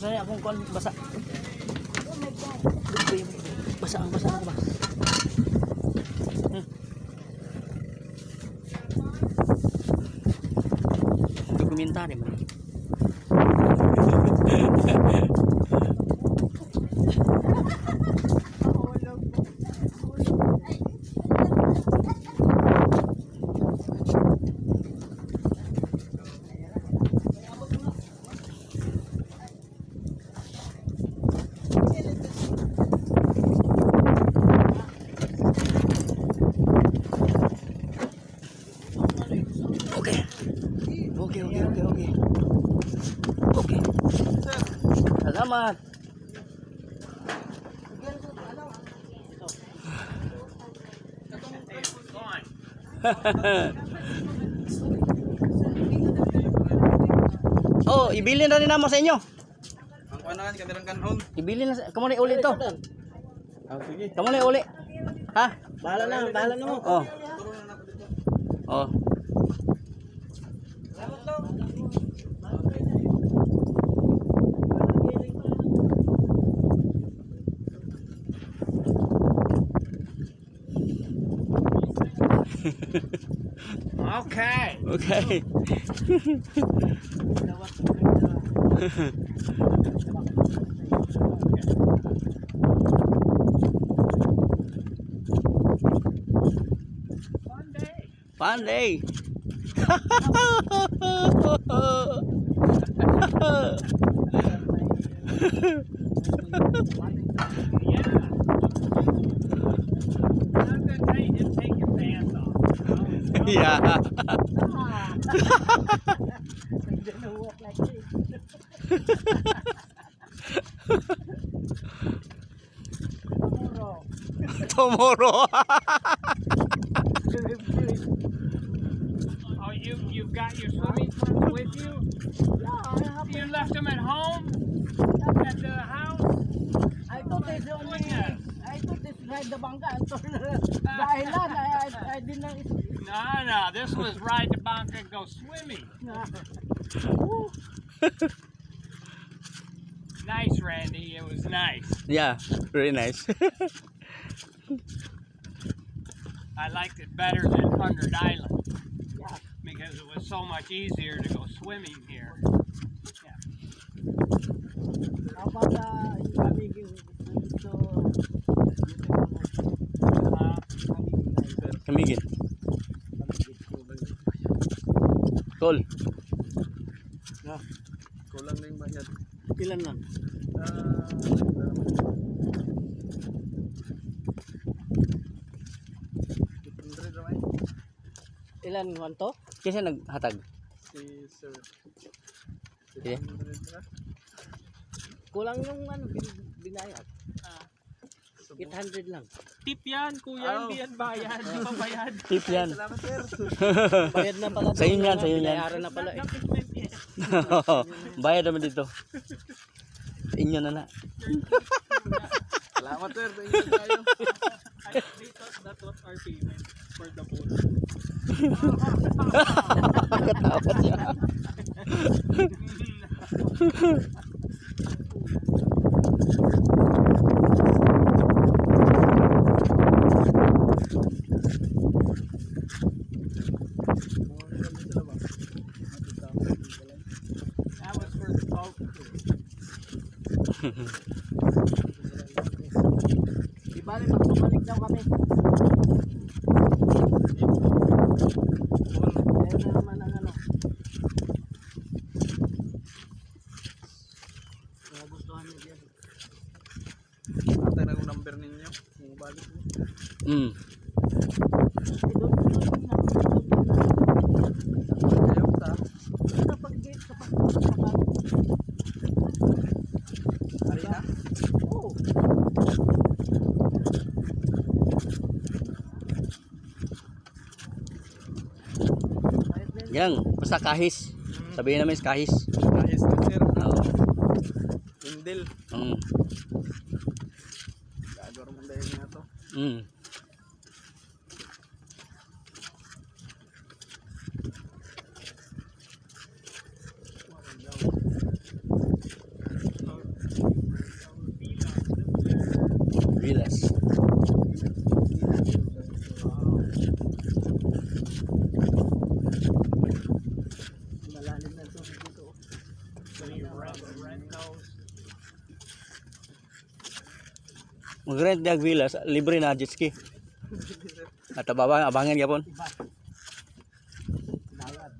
Sana akong kuan basa. Basa ako ba? Dokumentary man. Okay. Salamat. Oh, ibilin na rin naman sa inyo. Ang kuanan kamerang kanhon. Ibilin na kamo na uli to. Sige. Kamo na uli. Ha? Bahala na mo. Oh. Oh. Okay. Okay. Fun day. Yeah. Tomorrow. Oh, you've got your swimming trunks with you? Yeah, you left them at home? At the house? I thought it's only, I thought it's ride the bangka. Dahil lang, I didn't. No, this was ride the bank and go swimming. Nice, Randy. It was nice. Yeah, very nice. I liked it better than 100 Island because it was so much easier to go swimming here. How about Kamigin. Tol. Na. Kulang na yung bayad. Ilan lang? ilan man to? Kasi naghatag. Si Sir. Okay. Kulang yung ano, binayad. 800 lang. Tip yan, kuya. Hindi yan bayad. Di ba bayad? Tip yan. Salamat, Sir. Bayad na pala. Sa inyo yan, sa inyo yan. Binayaran na pala eh. Bayad naman dito. Sa inyo na na. Salamat, Sir. Thank you tayo. They thought that was our payment for the boat. Katawa siya. That was for the boat. Di bali, magbumalik daw kami. Ayun na naman ang ano. Nagustuhan niyo yan. Atay na yung number ninyo. Kung balik mo. Ayaw ta. Kapag gate, kapag Arena. oo. Yang, basta kahis. Sabihin namin kahis. Kahis na, Sir. Oo. Indel. Mm. Gagawin mo dahil nga to. Mm. Mag-rent di agvila, libre na jet ski. At abangan yapon. Iba. Bayad.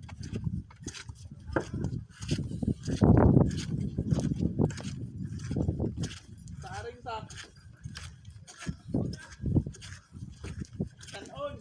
Saring sak. Kanon.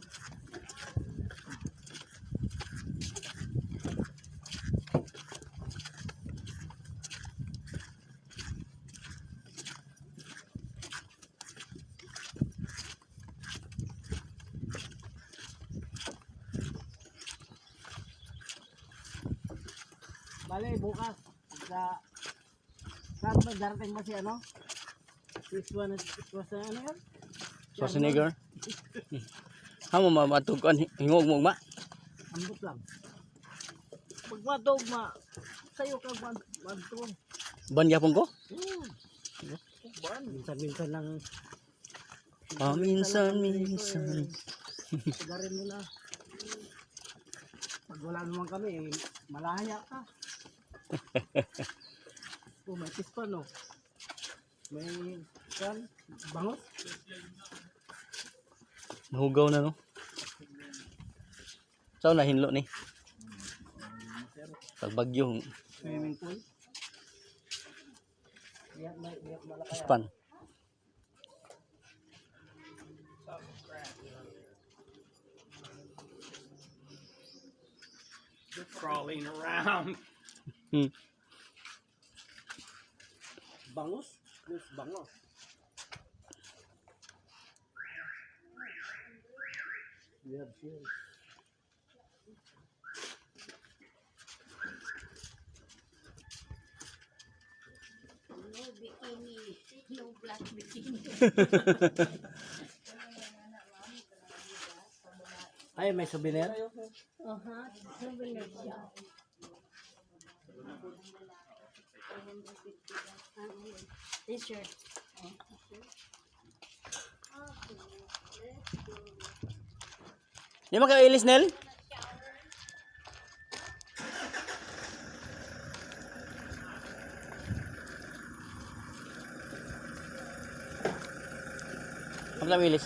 Bale, bukas. Pagka... Saan ba darating ba si ano? This was ano yun? Schwarzenegger. Hamo matugkan hingog mo ma. Ambot lang. Pag matog ma, sa'yo ka matog. Ban yapon ko? Minsan-minsan lang. Minsan. Sigarin mo na. Pag wala naman kami, malaya ka. Oh, may tispa no. May kan, bangot. Nahugaw na no. Saan na hinlo ni? Pag bagyo, Swimming pool. Iyak malaki. span. Crawling around. Bangus? Yes, bangos. Yes, yes. No bikini, no black bikini. Ay, may souvenir? Souvenir siya. T-shirt. Di makailis Nel? Makailis.